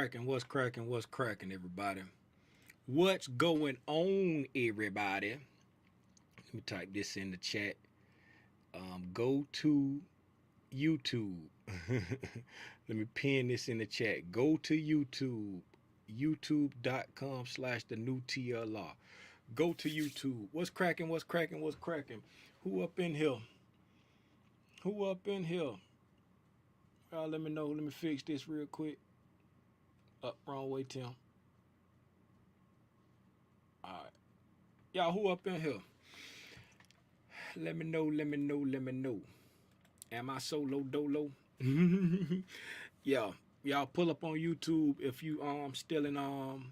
cracking? What's cracking? What's cracking, everybody? What's going on, everybody? Let me type this in the chat. Go to YouTube. Let me pin this in the chat. Go to YouTube. YouTube.com/the new TLR. Go to YouTube. What's cracking? What's cracking? What's cracking? Who up in here? Who up in here? Y'all let me know. Let me fix this real quick. Up, wrong way, Tim. Alright. Y'all who up in here? Let me know, let me know, let me know. Am I solo dolo? Yeah. Y'all pull up on YouTube if you still in on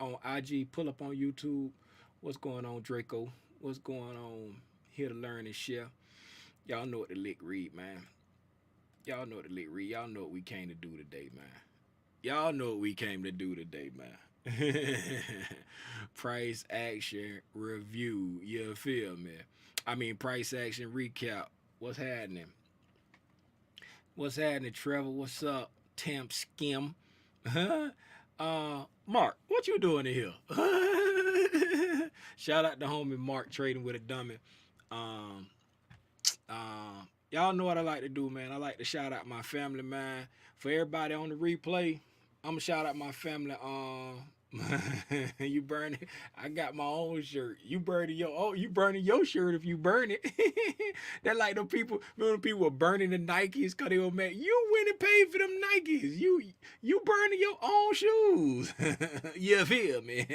IG, pull up on YouTube. What's going on, Draco? What's going on? Here to learn and share. Y'all know what the lick read, man. Y'all know what the lick read. Y'all know what we came to do today, man. Y'all know what we came to do today, man. Price action review. You feel me? I mean, price action recap. What's happening? What's happening, Trevor? What's up? Temp Skim. Mark, what you doing in here? Shout out to homie Mark trading with a dummy. Um, y'all know what I like to do, man. I like to shout out my family, man. For everybody on the replay, I'm gonna shout out my family. You burn it. I got my own shirt. You burning your shirt if you burn it. That like them people, remember people were burning the Nikes because they were mad. You went and paid for them Nikes. You burning your own shoes. You feel me?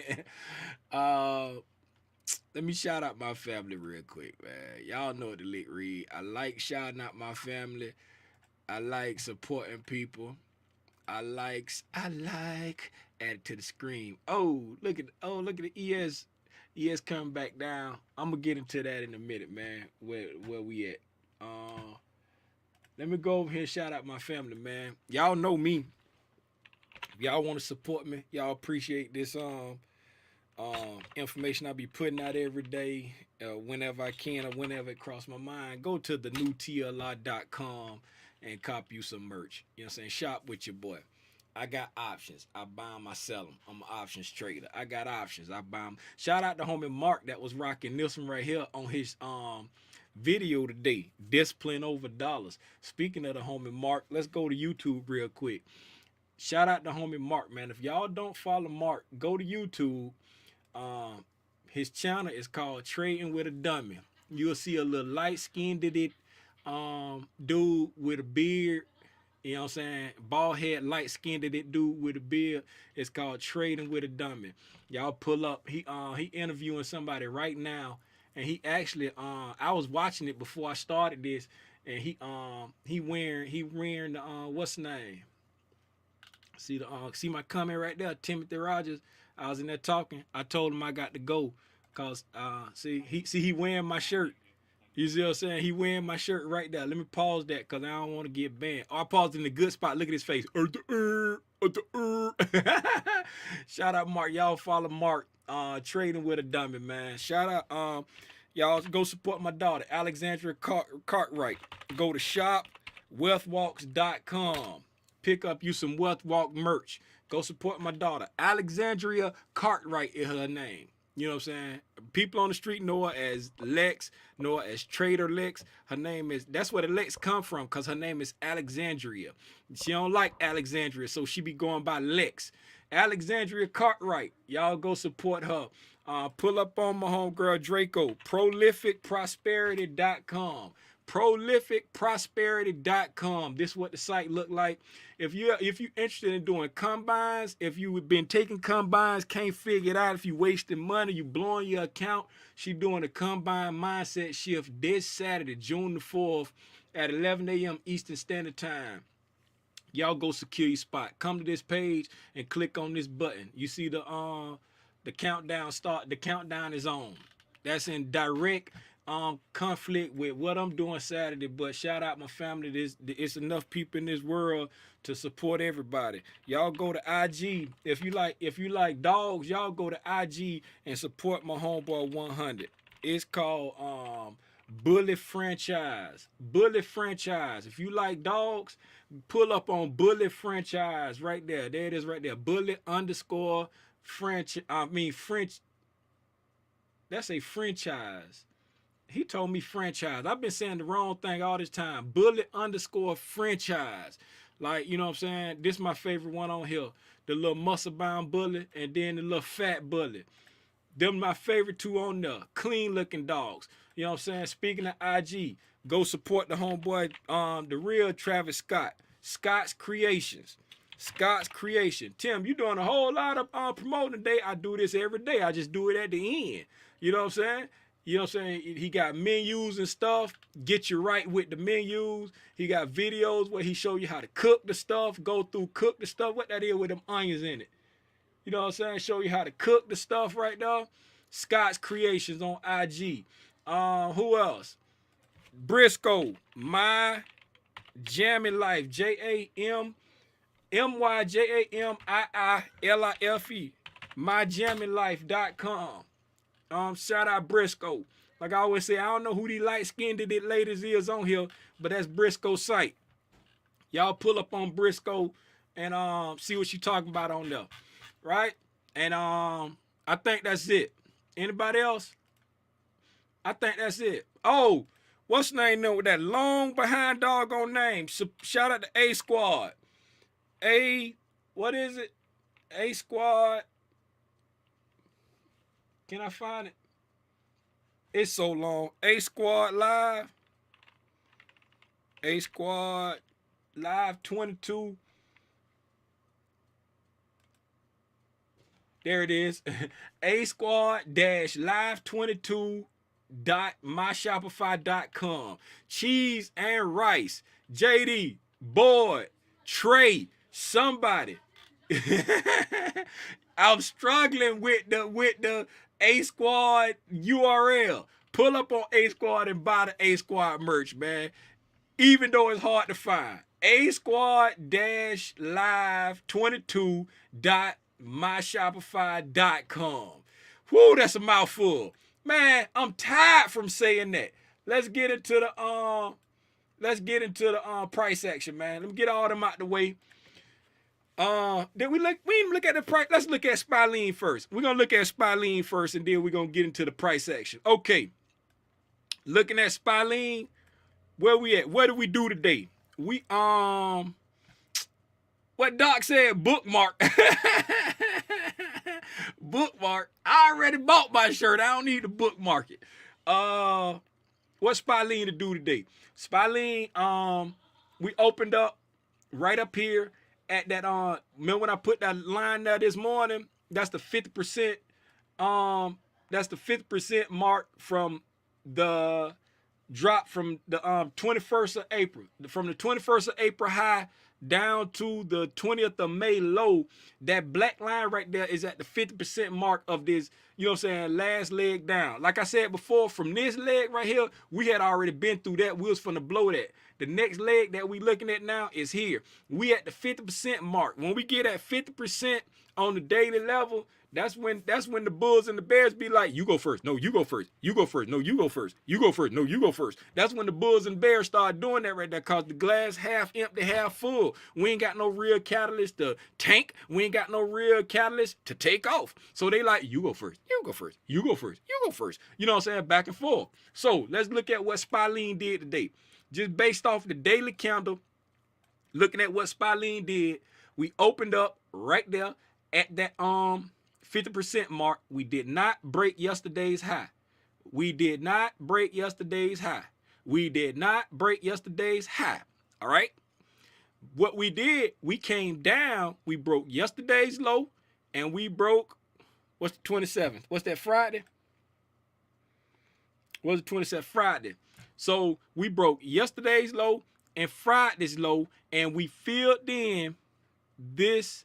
Let me shout out my family real quick, man. Y'all know what the lick read. I like shouting out my family. I like supporting people. I like add it to the screen. Look at the ES coming back down. I'm gonna get into that in a minute, man. Where we at? Let me go over here and shout out my family, man. Y'all know me. If y'all want to support me, y'all appreciate this information I be putting out every day, whenever I can or whenever it cross my mind. Go to thenewtlr.com and cop you some merch. You know what I'm saying? Shop with your boy. I got options. I buy them, I sell them. I'm an options trader. I got options. I buy them. Shout out to homie Mark that was rocking this one right here on his video today. Discipline over dollars. Speaking of the homie Mark, let's go to YouTube real quick. Shout out to homie Mark, man. If y'all don't follow Mark, go to YouTube. His channel is called Trading with a Dummy. You'll see a little light-skinned dude with a beard. You know what I'm saying? Bald head, light-skinned dude with a beard. It's called Trading with a Dummy. Y'all pull up. He interviewing somebody right now, and he actually I was watching it before I started this, and he wearing the what's the name? See my comment right there, Timothy Rogers. I was in there talking. I told him I got to go, cause he wearing my shirt. You see what I'm saying? He wearing my shirt right there. Let me pause that because I don't want to get banned. Oh, I paused in the good spot. Look at his face. Shout out Mark. Y'all follow Mark. Trading with a dummy, man. Shout out. Y'all go support my daughter, Alexandria Cartwright. Go to shopwealthwalks.com. Pick up you some Wealth Walk merch. Go support my daughter. Alexandria Cartwright is her name. You know what I'm saying? People on the street know her as Lex, know her as Trader Lex. Her name is, that's where the Lex come from, because her name is Alexandria. She don't like Alexandria, so she be going by Lex. Alexandria Cartwright. Y'all go support her. Pull up on my homegirl Draco. ProlificProsperity.com. ProlificProsperity.com. This is what the site look like. If you interested in doing combines, if you've been taking combines, can't figure it out, if you wasting money, you blowing your account, she doing a combine mindset shift this Saturday, June the 4th at 11 a.m. Eastern Standard Time. Y'all go secure your spot. Come to this page and click on this button. You see the countdown start. The countdown is on. That's in direct conflict with what I'm doing Saturday, but shout out my family. It's enough people in this world to support everybody. Y'all go to IG. If you like dogs, y'all go to IG and support my homeboy 100. It's called Bully Franchise. Bully Franchise. If you like dogs, pull up on Bully Franchise right there. There it is right there. Bully underscore French. French. That's a franchise. He told me franchise. I've been saying the wrong thing all this time. Bully underscore franchise. Like, you know what I'm saying? This is my favorite one on here. The little muscle bound bully and then the little fat bully. Them my favorite two on there. Clean looking dogs. You know what I'm saying? Speaking of IG, go support the homeboy, the real Travis Scott. Scott's Creations. Scott's Creation. Tim, you doing a whole lot of promoting today. I do this every day. I just do it at the end. You know what I'm saying? You know what I'm saying? He got menus and stuff. Get you right with the menus. He got videos where he show you how to cook the stuff. Go through, cook the stuff. What that is with them onions in it. You know what I'm saying? Show you how to cook the stuff right now. Scott's Creations on IG. Who else? Briscoe. My Jammy Life. JAMMYJAMIILIFE. MyJammyLife.com. Shout out Briscoe. Like I always say, I don't know who these light-skinned ladies is on here, but that's Briscoe's site. Y'all pull up on Briscoe and see what she talking about on there. Right? And I think that's it. Anybody else? I think that's it. Oh, what's the name with that long behind doggone name? So, shout out to A Squad. What is it? A Squad. Can I find it? It's so long. A Squad Live. A Squad Live 22. There it is. A Squad Live 22.myshopify.com. Cheese and rice. JD, Boyd, Trey, somebody. I'm struggling with the A Squad URL. Pull up on A Squad and buy the A Squad merch, man. Even though it's hard to find. A Squad Live 22.myshopify.com. Whoo, that's a mouthful. Man, I'm tired from saying that. Let's get into the price action, man. Let me get all them out the way. Did we didn't look at the price. Let's look at Spalene first. We're gonna look at Spalene first, and then we're gonna get into the price action. Okay. Looking at Spalene, where we at? What do we do today? We what Doc said, bookmark. Bookmark. I already bought my shirt. I don't need to bookmark it. What's Spalene to do today? Spalene, we opened up right up here at that remember when I put that line there this morning? That's the 50%. That's the 50% mark from the drop from the 21st of April. From the 21st of April high down to the 20th of May low. That black line right there is at the 50% mark of this, you know what I'm saying, last leg down. Like I said before, from this leg right here, we had already been through that. We was finna blow that. The next leg that we looking at now is here. We at the 50% mark. When we get at 50% on the daily level, that's when the Bulls and the Bears be like, you go first. No, you go first. You go first. No, you go first. You go first. No, you go first. That's when the Bulls and Bears start doing that right there, because the glass half empty, half full. We ain't got no real catalyst to tank. We ain't got no real catalyst to take off. So they like, you go first. You go first. You go first. You go first. You know what I'm saying? Back and forth. So let's look at what Spalene did today. Just based off the daily candle, looking at what Spalene did, we opened up right there at that 50% mark. We did not break yesterday's high. We did not break yesterday's high. We did not break yesterday's high. All right. What we did, we came down. We broke yesterday's low, and we broke, what's the 27th? What's that, Friday? What's the 27th? Friday. So we broke yesterday's low and Friday's low, and we filled in this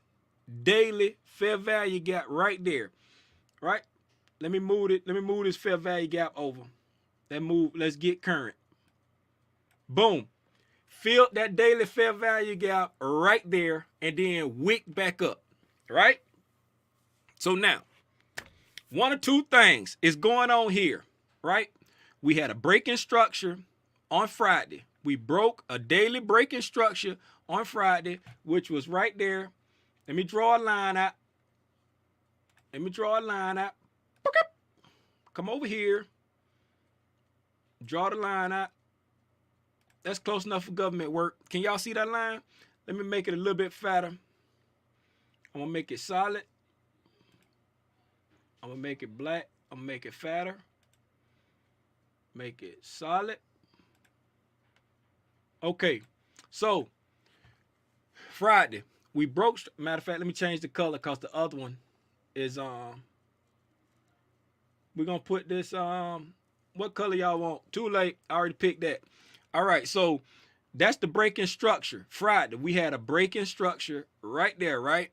daily fair value gap right there. Right? Let me move it. Let me move this fair value gap over. Let's get current. Boom. Filled that daily fair value gap right there, and then wick back up. Right? So now, one or two things is going on here. Right? we had a breaking structure on Friday. We broke a daily breaking structure on Friday, which was right there. Let me draw a line out. Let me draw a line out. Come over here. Draw the line out. That's close enough for government work. Can y'all see that line? Let me make it a little bit fatter. I'm going to make it solid. I'm going to make it black. I'm going to make it fatter. Make it solid. Okay. So, Friday, we broke. Matter of fact, let me change the color because the other one is, we're going to put this, what color y'all want? Too late. I already picked that. All right. So, that's the breaking structure. Friday, we had a breaking structure right there, right?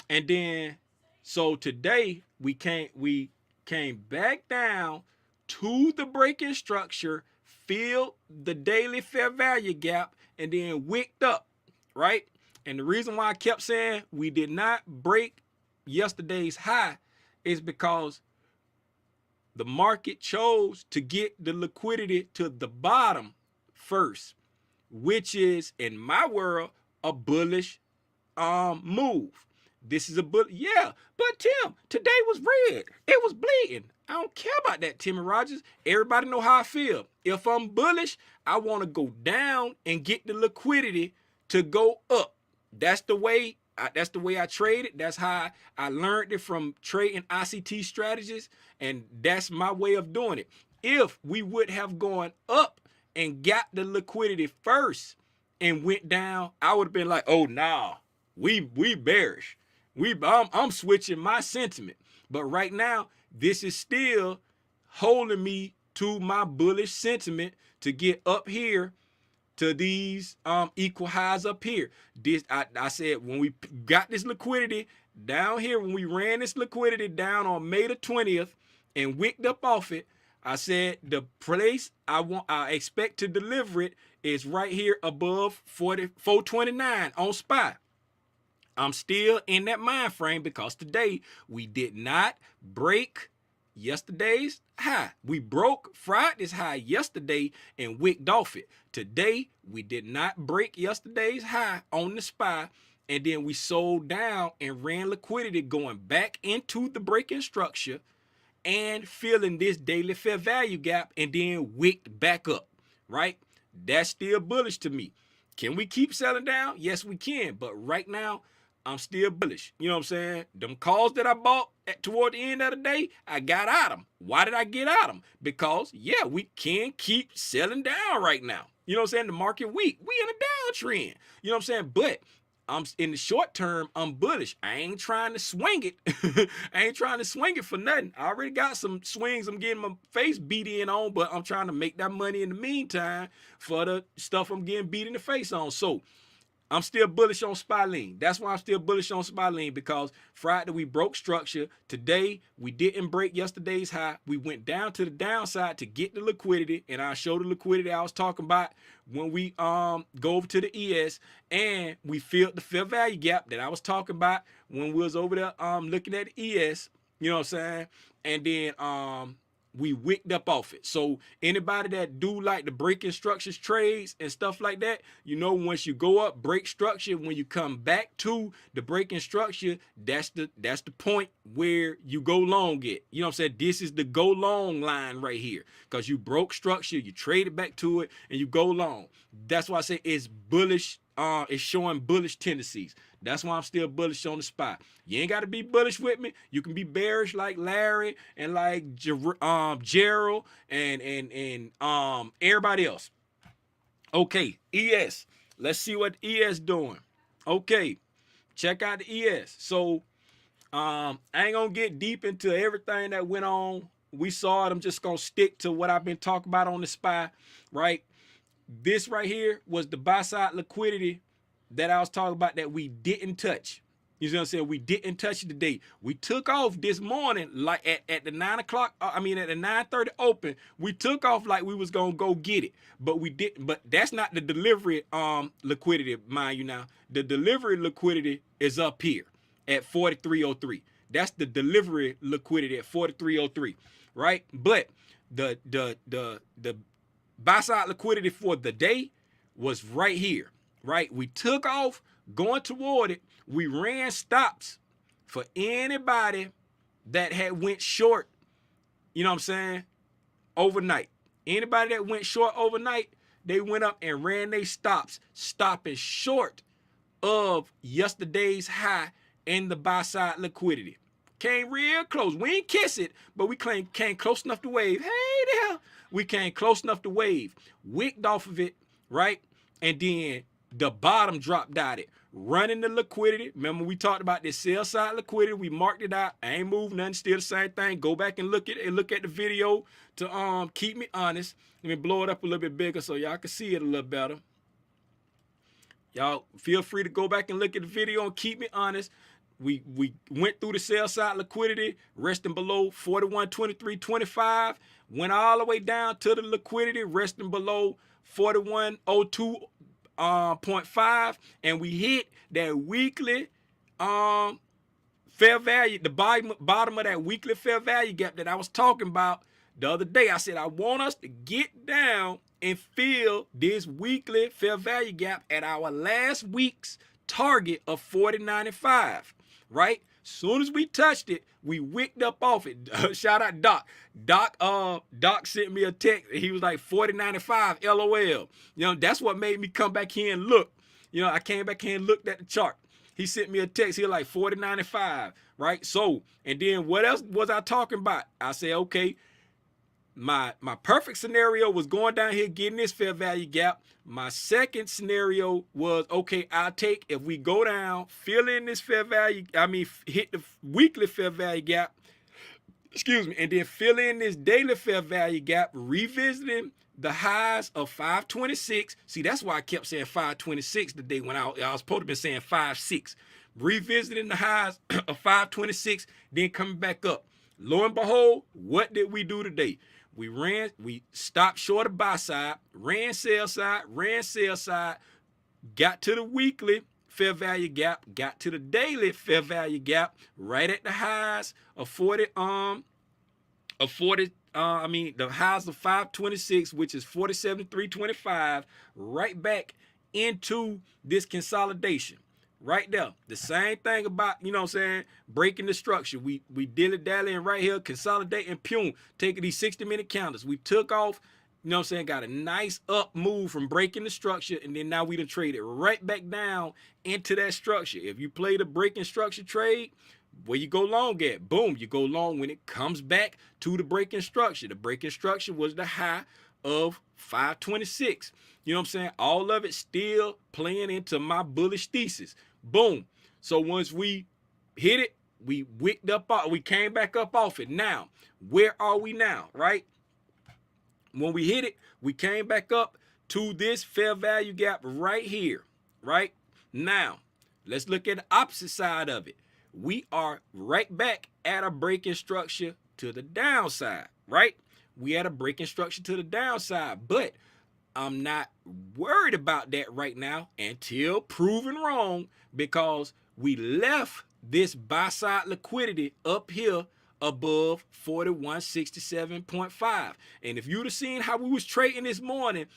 And then, so today we came back down to the breaking structure, filled the daily fair value gap, and then wicked up, right? And the reason why I kept saying we did not break yesterday's high is because the market chose to get the liquidity to the bottom first, which is, in my world, a bullish move. This is a bullet. Yeah, but Tim, today was red. It was bleeding. I don't care about that, Timmy Rogers. Everybody know how I feel. If I'm bullish, I want to go down and get the liquidity to go up. That's the way I trade it. That's how I learned it from trading ICT strategies, and that's my way of doing it. If we would have gone up and got the liquidity first and went down, I would have been like, oh, nah, we bearish. I'm switching my sentiment. But right now, this is still holding me to my bullish sentiment to get up here to these equal highs up here. This I said when we got this liquidity down here, when we ran this liquidity down on May the 20th and wicked up off it, I said the place I expect to deliver it is right here above 429 on SPY. I'm still in that mind frame because today we did not break yesterday's high. We broke Friday's high yesterday and wicked off it. Today we did not break yesterday's high on the SPY, and then we sold down and ran liquidity going back into the breaking structure and filling this daily fair value gap, and then wicked back up, right? That's still bullish to me. Can we keep selling down? Yes, we can. But right now, I'm still bullish. You know what I'm saying? Them calls that I bought toward the end of the day, I got out of them. Why did I get out of them? Because, yeah, we can keep selling down right now. You know what I'm saying? The market weak. We in a downtrend. You know what I'm saying? But I'm in the short term, I'm bullish. I ain't trying to swing it. I ain't trying to swing it for nothing. I already got some swings I'm getting my face beat in on, but I'm trying to make that money in the meantime for the stuff I'm getting beat in the face on. So I'm still bullish on SPY lean. That's why I'm still bullish on SPY lean, because Friday we broke structure. Today we didn't break yesterday's high. We went down to the downside to get the liquidity, and I'll show the liquidity I was talking about when we go over to the ES, and we filled the fair value gap that I was talking about when we was over there looking at the ES. You know what I'm saying? And then we wicked up off it. So anybody that do like the breaking structures trades and stuff like that, you know, once you go up, break structure, when you come back to the breaking structure, that's the point where you go long it. You know what I'm saying? This is the go long line right here, because you broke structure, you traded back to it, and you go long. That's why I say it's bullish. It's showing bullish tendencies. That's why I'm still bullish on the SPY. You ain't got to be bullish with me. You can be bearish like Larry and like Gerald and everybody else. Okay, ES. Let's see what ES doing. Okay, check out the ES. So I ain't gonna get deep into everything that went on. We saw it. I'm just gonna stick to what I've been talking about on the SPY, right? This right here was the buy side liquidity that I was talking about that we didn't touch. You know what I'm saying? We didn't touch it today. We took off this morning like at the 9 o'clock. At the 9:30 open. We took off like we was gonna go get it, but we didn't. But that's not the delivery liquidity, mind you. Now the delivery liquidity is up here at 43.03. That's the delivery liquidity at 4303, right? But the buy side liquidity for the day was right here, right? We took off going toward it. We ran stops for anybody that had went short, you know what I'm saying, overnight. Anybody that went short overnight, they went up and ran their stops, stopping short of yesterday's high in the buy side liquidity. Came real close. We ain't kiss it, but we came close enough to wave. Hey there. We came close enough to wave. Wicked off of it, right? And then the bottom dropped out it. Running the liquidity. Remember we talked about this sell side liquidity. We marked it out. I ain't moved nothing. Still the same thing. Go back and look at it. Look at the video to keep me honest. Let me blow it up a little bit bigger so y'all can see it a little better. Y'all feel free to go back and look at the video and keep me honest. We went through the sell side liquidity, resting below 41.23.25. Went all the way down to the liquidity, resting below 41.02.5, and we hit that weekly fair value, the bottom of that weekly fair value gap that I was talking about the other day. I said I want us to get down and fill this weekly fair value gap at our last week's target of 40.95, right? Soon as we touched it, we wicked up off it. Shout out Doc. Doc sent me a text. He was like 40.95, LOL. You know, that's what made me come back here and look. You know, I came back here and looked at the chart. He sent me a text. He was like 40.95, right? So, and then what else was I talking about? I said, okay, my perfect scenario was going down here getting this fair value gap. My second scenario was, okay, I'll take, if we go down, fill in this fair value, hit the weekly fair value gap, excuse me, and then fill in this daily fair value gap, revisiting the highs of 526. See, that's why I kept saying 526 today when I was supposed to be saying 5.6. Revisiting the highs of 526, then coming back up. Lo and behold, what did we do today? We stopped short of buy side, ran sell side, got to the weekly fair value gap, got to the daily fair value gap, right at the highs of the highs of 526, which is 47.325, right back into this consolidation. Right there. The same thing about, you know what I'm saying, breaking the structure. We dilly-dallying right here, consolidating, pum, taking these 60-minute counters. We took off, you know what I'm saying, got a nice up move from breaking the structure, and then now we done traded right back down into that structure. If you play the breaking structure trade, where you go long at? Boom, you go long when it comes back to the breaking structure. The breaking structure was the high of 526. You know what I'm saying? All of it still playing into my bullish thesis. Boom. So once we hit it, we wicked up, we came back up off it. Now, where are we now, right? When we hit it, we came back up to this fair value gap right here, right? Now, let's look at the opposite side of it. We are right back at a breaking structure to the downside, right? We had a breaking structure to the downside, but I'm not worried about that right now until proven wrong, because we left this buy side liquidity up here above 4167.5. And if you'd have seen how we was trading this morning,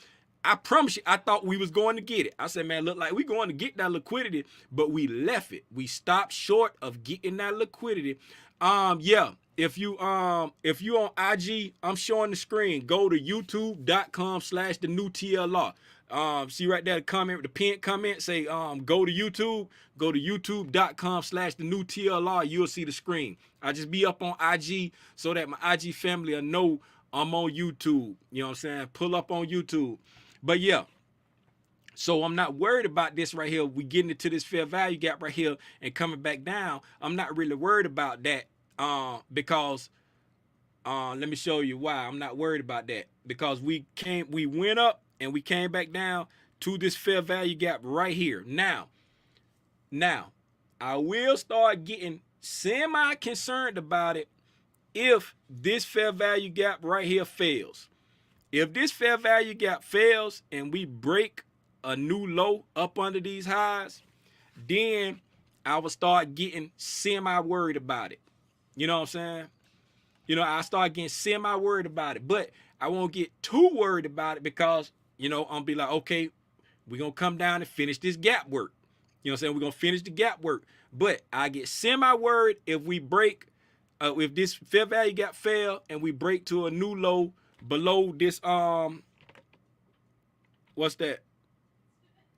I promise you, I thought we was going to get it. I said, man, look like we going to get that liquidity, but we left it. We stopped short of getting that liquidity. Yeah. If you on IG, I'm showing the screen. Go to youtube.com/thenewtlr. See right there the comment, the pinned comment, say go to YouTube, go to youtube.com/thenewtlr. You'll see the screen. I just be up on IG so that my IG family will know I'm on YouTube. You know what I'm saying? Pull up on YouTube. But yeah. So I'm not worried about this right here. We getting into this fair value gap right here and coming back down. I'm not really worried about that. Because let me show you why I'm not worried about that. Because we went up and we came back down to this fair value gap right here. Now, I will start getting semi-concerned about it if this fair value gap right here fails. If this fair value gap fails and we break a new low up under these highs, then I would start getting semi-worried about it. You know what I'm saying? I start getting semi-worried about it. But I won't get too worried about it because, I'm be like, okay, we're going to come down and finish this gap work. You know what I'm saying? We're going to finish the gap work. But I get semi-worried if we break, if this fair value gap fail and we break to a new low below this, what's that?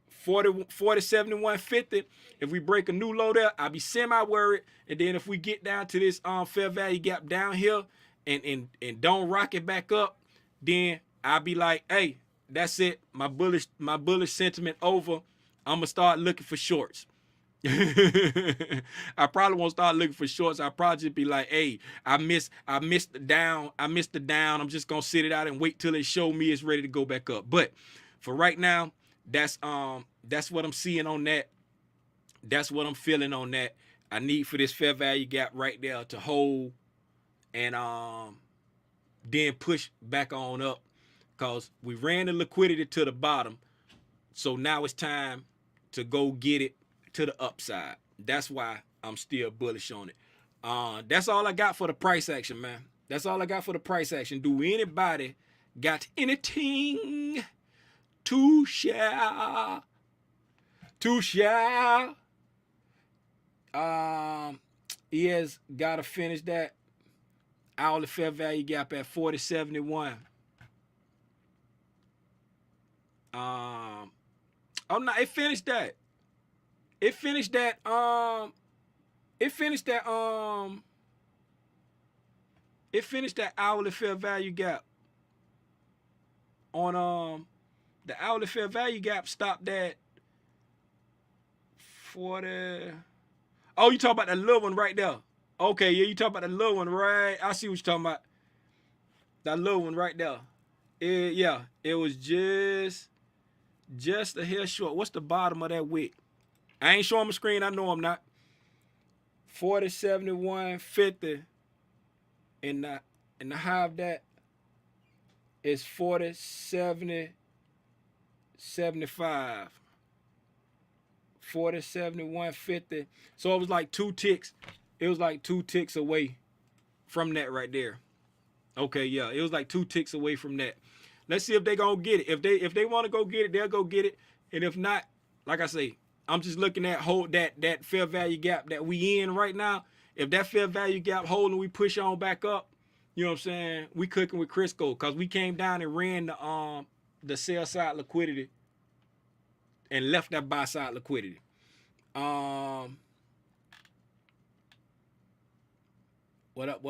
40 71 50. If we break a new low there, I'll be semi worried. And then if we get down to this fair value gap down here and don't rock it back up, then I'll be like, hey, that's it. My bullish sentiment over. I'm gonna start looking for shorts. I probably won't start looking for shorts. I'll probably just be like, hey, I missed the down. I missed the down. I'm just gonna sit it out and wait till it show me it's ready to go back up. But for right now, that's what I'm seeing on that. That's what I'm feeling on that. I need for this fair value gap right there to hold and then push back on up, because we ran the liquidity to the bottom. So now it's time to go get it to the upside. That's why I'm still bullish on it. That's all I got for the price action, man. That's all I got for the price action. Do anybody got anything to share? He has got to finish that hourly fair value gap at 40.71. Oh no, it finished that. It finished that hourly fair value gap on the hourly fair value gap stopped at 40. Oh, you talking about that little one right there? Okay, yeah, you talking about the little one, right? I see what you're talking about. That little one right there. It was just a hair short. What's the bottom of that wick? I ain't showing my screen. I know I'm not. 40.71.50, and the high of that is 40.70.75. 40.71.50. So it was like 2 ticks. It was like 2 ticks away from that right there. Okay, yeah, it was like 2 ticks away from that. Let's see if they gonna get it. If they want to go get it, they'll go get it. And if not, like I say, I'm just looking at that fair value gap that we in right now. If that fair value gap hold and we push on back up, you know what I'm saying? We cooking with Crisco, because we came down and ran the sell side liquidity and left that buy side liquidity. What up?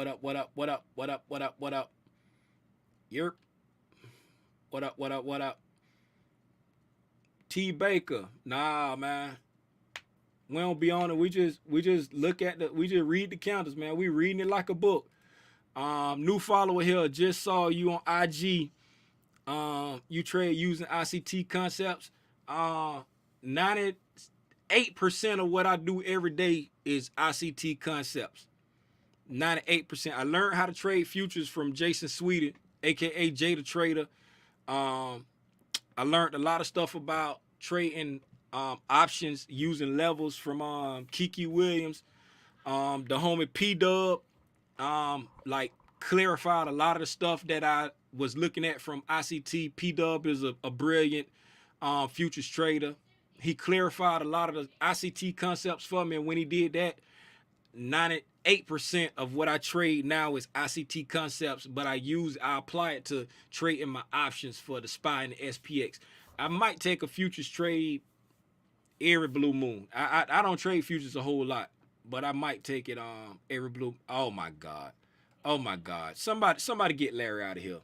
Yerp. What up? T Baker. Nah, man. We don't be on it. We just look at we just read the counters, man. We reading it like a book. New follower here. Just saw you on IG. You trade using ICT concepts. 98% of what I do every day is ICT concepts. 98%. I learned how to trade futures from Jason Sweden, aka Jada Trader. I learned a lot of stuff about trading options using levels from Kiki Williams. The homie P Dub like clarified a lot of the stuff that I was looking at from ICT. P Dub is a brilliant futures trader. He clarified a lot of the ICT concepts for me, and when he did that, 98% of what I trade now is ICT concepts, but I apply it to trading my options for the SPY and the SPX. I might take a futures trade every blue moon. I don't trade futures a whole lot, but I might take it every blue. Oh my God. Somebody get Larry out of here.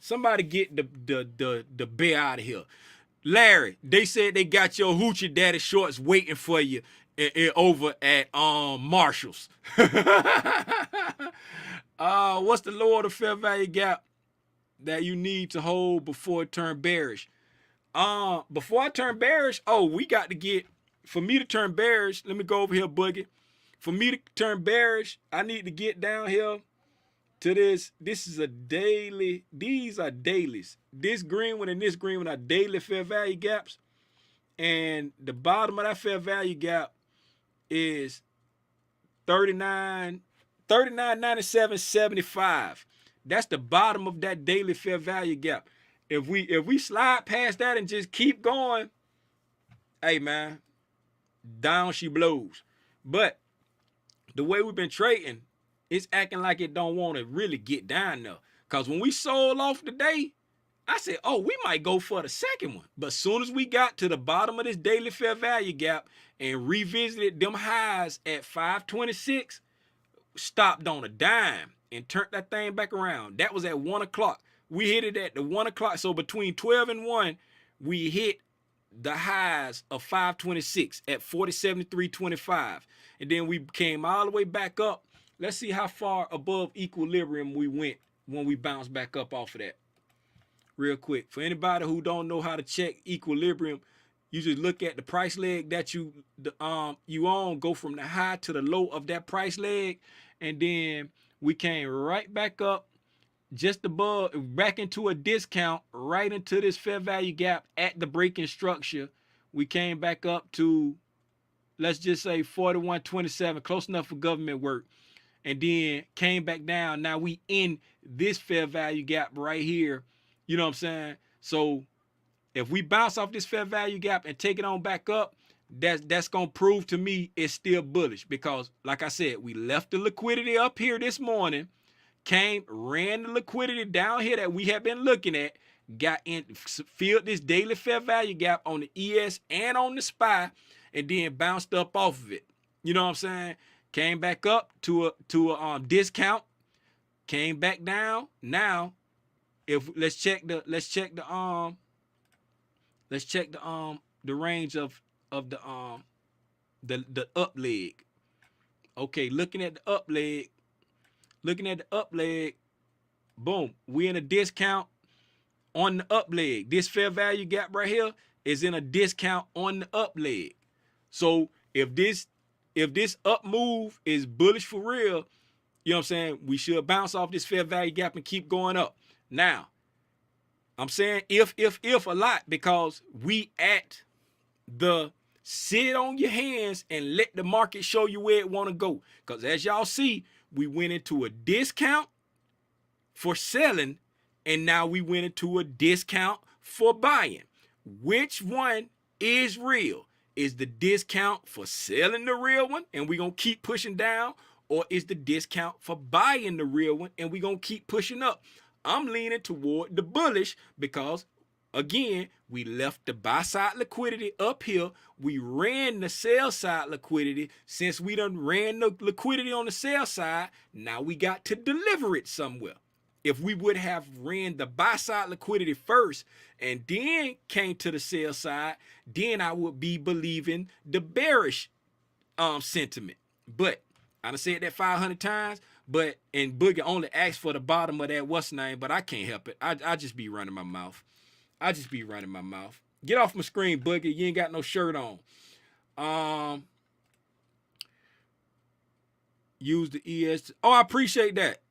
Somebody get the bear out of here. Larry, they said they got your hoochie daddy shorts waiting for you over at Marshall's. What's the lower the fair value gap that you need to hold before it turn bearish? Before I turn bearish, we got to get, for me to turn bearish, let me go over here, Boogie. For me to turn bearish, I need to get down here to this. This is a daily. These are dailies. This green one and this green one are daily fair value gaps. And the bottom of that fair value gap is 39, 39.97.75. That's the bottom of that daily fair value gap. If we slide past that and just keep going, hey man, down she blows. But the way we've been trading, it's acting like it don't want to really get down there. Cause when we sold off today, I said, oh, we might go for the second one. But as soon as we got to the bottom of this daily fair value gap and revisited them highs at 526, stopped on a dime and turned that thing back around. That was at 1 o'clock. We hit it at the 1 o'clock. So between 12 and 1, we hit the highs of 526 at 4073.25. And then we came all the way back up. Let's see how far above equilibrium we went when we bounced back up off of that. Real quick. For anybody who don't know how to check equilibrium, you just look at the price leg that you own, go from the high to the low of that price leg, and then we came right back up just above, back into a discount, right into this fair value gap at the breaking structure. We came back up to, let's just say 41.27, close enough for government work, and then came back down. Now we in this fair value gap right here. You know what I'm saying? So if we bounce off this fair value gap and take it on back up, that's gonna prove to me it's still bullish, because like I said, we left the liquidity up here this morning, came, ran the liquidity down here that we have been looking at, got in, filled this daily fair value gap on the ES and on the SPY, and then bounced up off of it. You know what I'm saying? Came back up to a discount, came back down. Now, if let's check the range of the up leg. Okay, looking at the up leg, boom, we in a discount on the up leg. This fair value gap right here is in a discount on the up leg. So if this up move is bullish for real, you know what I'm saying, we should bounce off this fair value gap and keep going up. Now, I'm saying if a lot, because we at the sit on your hands and let the market show you where it want to go. Because as y'all see, we went into a discount for selling, and now we went into a discount for buying. Which one is real? Is the discount for selling the real one and we're going to keep pushing down? Or is the discount for buying the real one and we're going to keep pushing up? I'm leaning toward the bullish, because again, we left the buy side liquidity up here. We ran the sell side liquidity. Since we done ran the liquidity on the sell side, now we got to deliver it somewhere. If we would have ran the buy side liquidity first and then came to the sell side, then I would be believing the bearish sentiment. But I done said that 500 times. But, and Boogie only asked for the bottom of that what's name, but I can't help it. I just be running my mouth. Get off my screen, Boogie. You ain't got no shirt on. Use the ES. Oh, I appreciate that.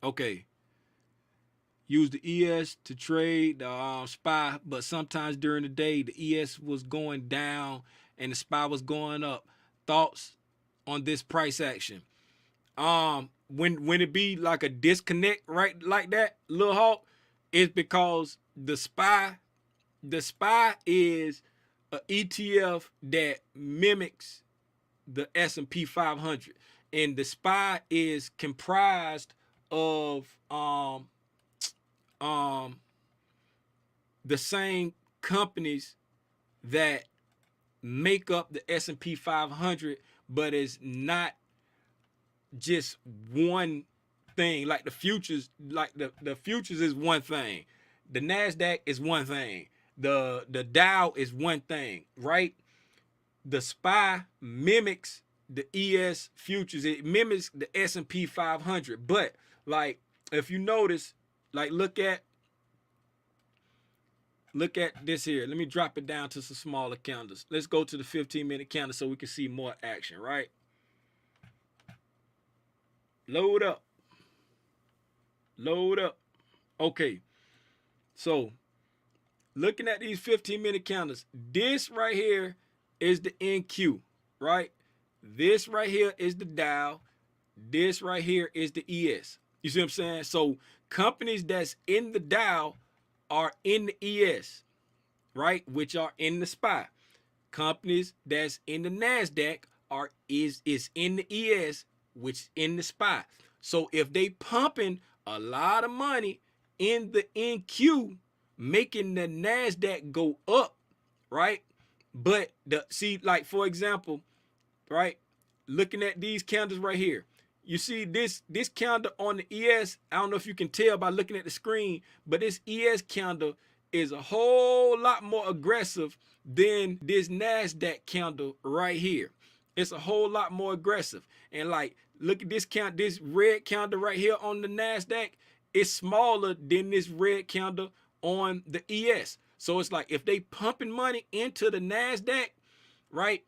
Okay. Use the ES to trade the SPY, but sometimes during the day, the ES was going down and the SPY was going up. Thoughts on this price action? When it be like a disconnect right like that, Lil Hawk, it's because the SPY is a ETF that mimics the S&P 500, and the SPY is comprised of the same companies that make up the S&P 500, but it's not just one thing. Like the futures, like the futures is one thing. The NASDAQ is one thing. The Dow is one thing, right? The SPY mimics the ES futures. It mimics the S&P 500. But like, if you notice, like look at this here. Let me drop it down to some smaller candles. Let's go to the 15-minute candle so we can see more action, right? Load up. Okay. So looking at these 15-minute candles, this right here is the NQ, right? This right here is the Dow. This right here is the ES. You see what I'm saying? So companies that's in the Dow are in the ES, right? Which are in the SPY. Companies that's in the NASDAQ is in the ES, which in the SPY. So if they pumping a lot of money in the NQ, making the NASDAQ go up, right? But like for example, right? Looking at these candles right here. You see this candle on the ES. I don't know if you can tell by looking at the screen, but this ES candle is a whole lot more aggressive than this NASDAQ candle right here. It's a whole lot more aggressive. And like, look at this red candle right here on the NASDAQ. It's smaller than this red candle on the ES. So it's like if they pumping money into the NASDAQ, right?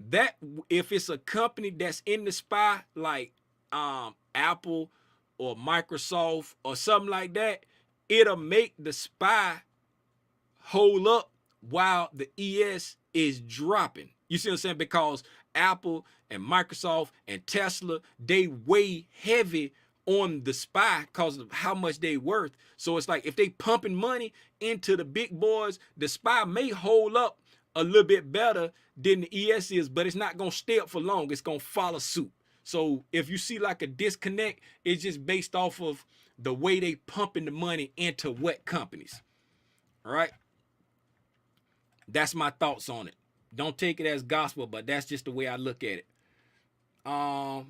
That if it's a company that's in the SPY like Apple or Microsoft or something like that, it'll make the SPY hold up while the ES is dropping. You see what I'm saying? Because Apple and Microsoft and Tesla, they weigh heavy on the SPY because of how much they worth. So it's like if they pumping money into the big boys, the SPY may hold up a little bit better than the ES is, but it's not going to stay up for long. It's going to follow suit. So if you see like a disconnect, it's just based off of the way they pumping the money into what companies. All right. That's my thoughts on it. Don't take it as gospel, but that's just the way I look at it. Ain't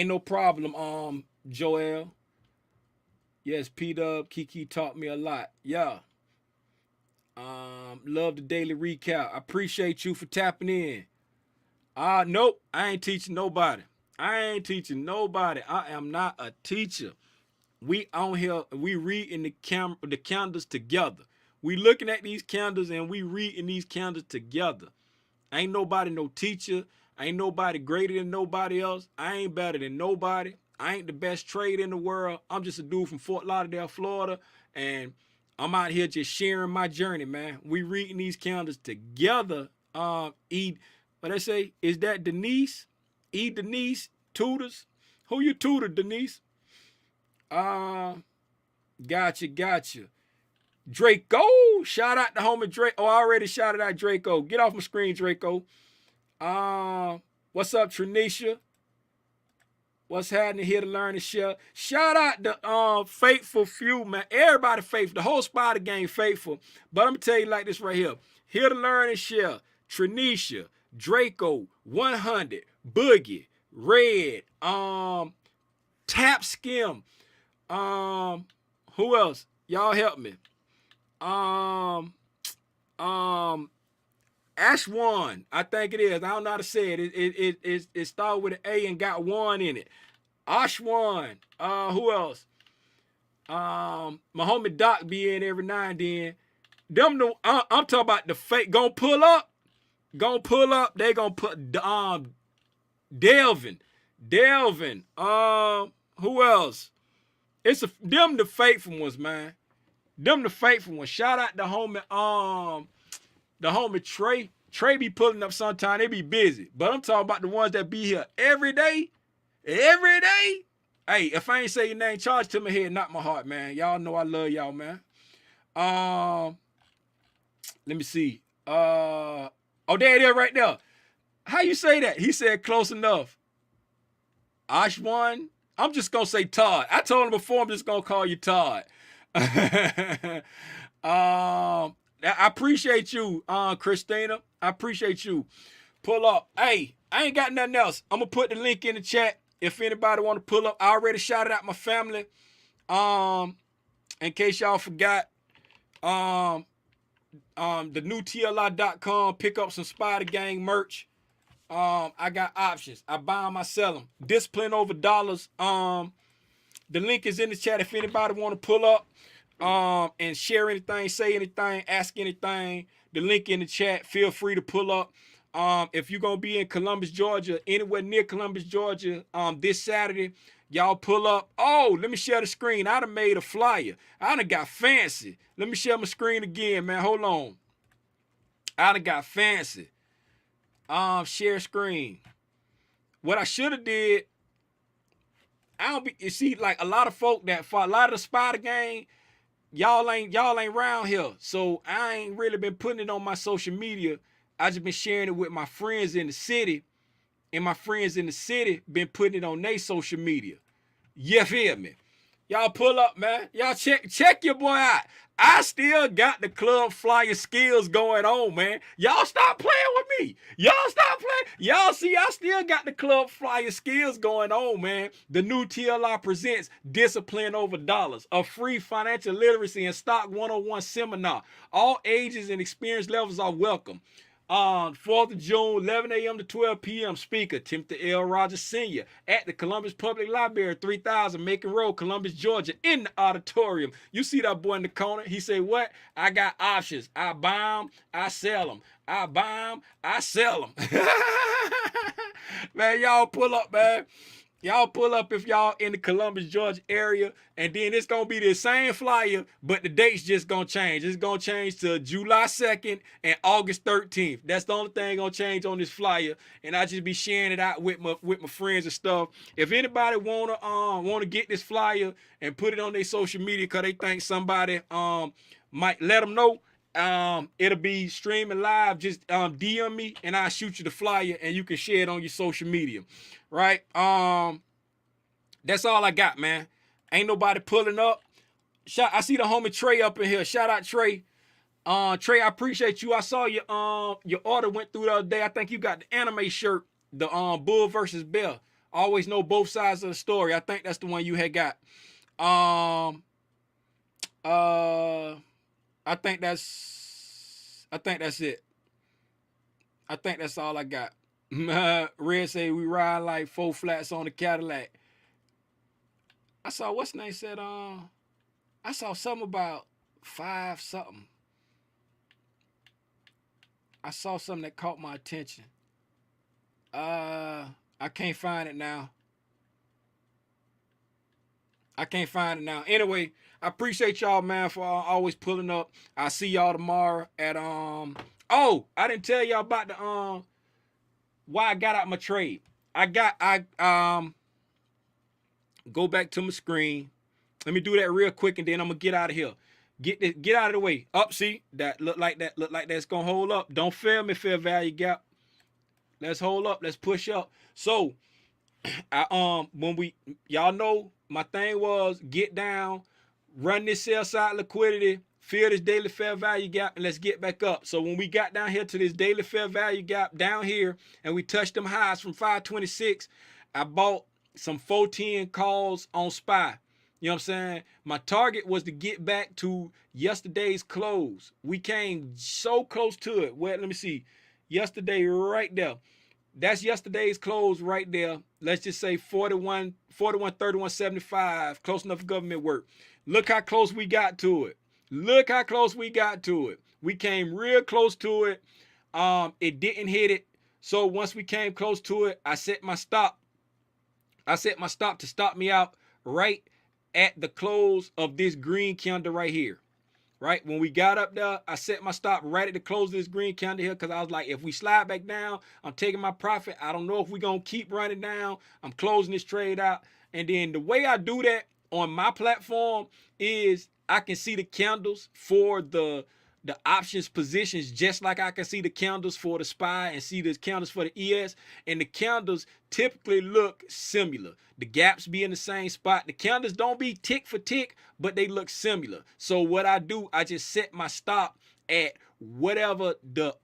no problem, Joel. Yes, P-Dub, Kiki taught me a lot. Yeah. Love the daily recap. I appreciate you for tapping in. Nope, I ain't teaching nobody. I am not a teacher. We on here, we reading the candles together. We looking at these candles and we reading these candles together. Ain't nobody no teacher. Ain't nobody greater than nobody else. I ain't better than nobody. I ain't the best trader in the world. I'm just a dude from Fort Lauderdale, Florida, and I'm out here just sharing my journey, man. We reading these candles together. What I say? Is that Denise? Denise tutors? Who you tutor, Denise? Gotcha. Draco, shout out to homie Draco. Oh, I already shouted out Draco. Get off my screen, Draco. What's up, Trinisha? What's happening? Here to learn and share. Shout out to faithful few, man. Everybody faithful. The whole Spider gang faithful. But I'm gonna tell you like this right here. Here to learn and share. Trinisha, Draco, 100, Boogie, Red, Tap Skim. Who else? Y'all help me. Ashwan, I think it is. I don't know how to say it. It started with an A and got one in it. Ashwan. Who else? My homie Doc be in every now and then. I'm talking about the fake. Gonna pull up. They gonna put Delvin. Who else? Them the faithful ones, man. Them the faithful ones. Shout out the homie Trey. Trey be pulling up sometime. They be busy. But I'm talking about the ones that be here every day. Every day. Hey, if I ain't say your name, charge to my head, not my heart, man. Y'all know I love y'all, man. Let me see. Oh, there it is right there. How you say that? He said close enough. Ashwan. I'm just gonna say Todd. I told him before I'm just gonna call you Todd. I appreciate you, Christina. I appreciate you. Pull up. Hey, I ain't got nothing else. I'm gonna put the link in the chat if anybody want to pull up. I already shouted out my family. In case y'all forgot, the new TLI.com. Pick up some Spider Gang merch. I got options. I buy them, I sell them. Discipline over dollars. The link is in the chat if anybody want to pull up and share anything, say anything, ask anything. The link in the chat. Feel free to pull up. If you're gonna be in Columbus, Georgia, anywhere near Columbus, Georgia, this Saturday, y'all pull up. Oh, let me share the screen. I done made a flyer. I done got fancy. Let me share my screen again, man. Hold on. I done got fancy. Share screen. What I should have did, I don't be, you see, like a lot of folk that for a lot of the Spider game, y'all ain't around here. So I ain't really been putting it on my social media. I just been sharing it with my friends in the city, and my friends in the city been putting it on their social media. You feel me? Y'all pull up, man. Y'all check your boy out. I still got the club flyer skills going on, man. Y'all stop playing with me. Y'all stop playing. Y'all see, I still got the club flyer skills going on, man. The new TLI presents Discipline Over Dollars, a free financial literacy and stock 101 seminar. All ages and experience levels are welcome. On 4th of June, 11 a.m. to 12 p.m. Speaker, Timothy L. Rogers Sr. at the Columbus Public Library, 3000 Macon Road, Columbus, Georgia, in the auditorium. You see that boy in the corner? He say, what? I got options. I buy them, I sell them. I buy them, I sell them. Man, y'all pull up, man. Y'all pull up if y'all in the Columbus, Georgia area, and then it's gonna be the same flyer, but the date's just gonna change. It's gonna change to July 2nd and August 13th. That's the only thing gonna change on this flyer, and I just be sharing it out with my friends and stuff. If anybody wanna get this flyer and put it on their social media because they think somebody might let them know. It'll be streaming live. Just DM me and I'll shoot you the flyer and you can share it on your social media. Right? That's all I got, man. Ain't nobody pulling up. I see the homie Trey up in here. Shout out Trey. Trey, I appreciate you. I saw your order went through the other day. I think you got the anime shirt, the Bull versus Bear. Always know both sides of the story. I think that's the one you had got. I think that's it. I think that's all I got. Red say we ride like 4 flats on the Cadillac. I saw what's name said I saw something about 5 something. I saw something that caught my attention. I can't find it now. Anyway, I appreciate y'all, man, for always pulling up. I'll see y'all tomorrow at oh, I didn't tell y'all about the why I got out my trade. I go back to my screen. Let me do that real quick and then I'm gonna get out of here. Get out of the way. Up, see that look like that's gonna hold up. Don't fail me, fair value gap. Let's hold up. Let's push up. So when y'all know my thing was get down, run this sell side liquidity, fill this daily fair value gap, and let's get back up. So when we got down here to this daily fair value gap down here and we touched them highs from 526, I bought some 410 calls on SPY. You know what I'm saying? My target was to get back to yesterday's close. We came so close to it. Well, let me see. Yesterday right there. That's yesterday's close right there. Let's just say 41, 31.75. Close enough for government work. Look how close we got to it. We came real close to it. It didn't hit it. So once we came close to it, I set my stop. To stop me out right at the close of this green candle right here. Right when we got up there, I set my stop right at the close of this green candle here because I was like, if we slide back down, I'm taking my profit. I don't know if we're going to keep running down. I'm closing this trade out. And then the way I do that on my platform is I can see the candles for the options positions just like I can see the candles for the SPY and see the candles for the ES, and the candles typically look similar. The gaps be in the same spot. The candles don't be tick for tick, but they look similar. So what I do, I just set my stop at whatever the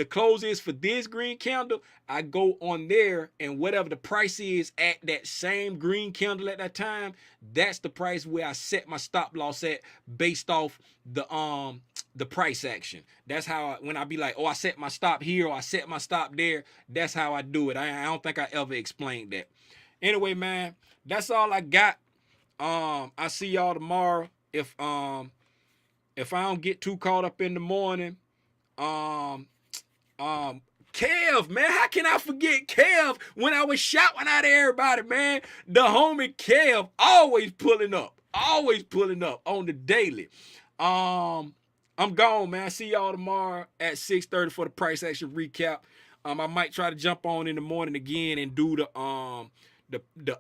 close is for this green candle. I go on there, and whatever the price is at that same green candle at that time, that's the price where I set my stop loss at based off the price action. That's how when I be like, oh, I set my stop here or I set my stop there, that's how I do it. I don't think I ever explained that. Anyway, man, that's all I got. I see y'all tomorrow. If I don't get too caught up in the morning, Kev, man, how can I forget Kev when I was shouting out at everybody, man? The homie Kev always pulling up on the daily. I'm gone, man. See y'all tomorrow at 6:30 for the price action recap. I might try to jump on in the morning again and do the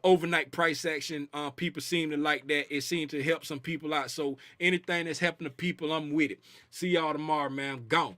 overnight price action. People seem to like that. It seemed to help some people out. So anything that's helping the people, I'm with it. See y'all tomorrow, man. I'm gone.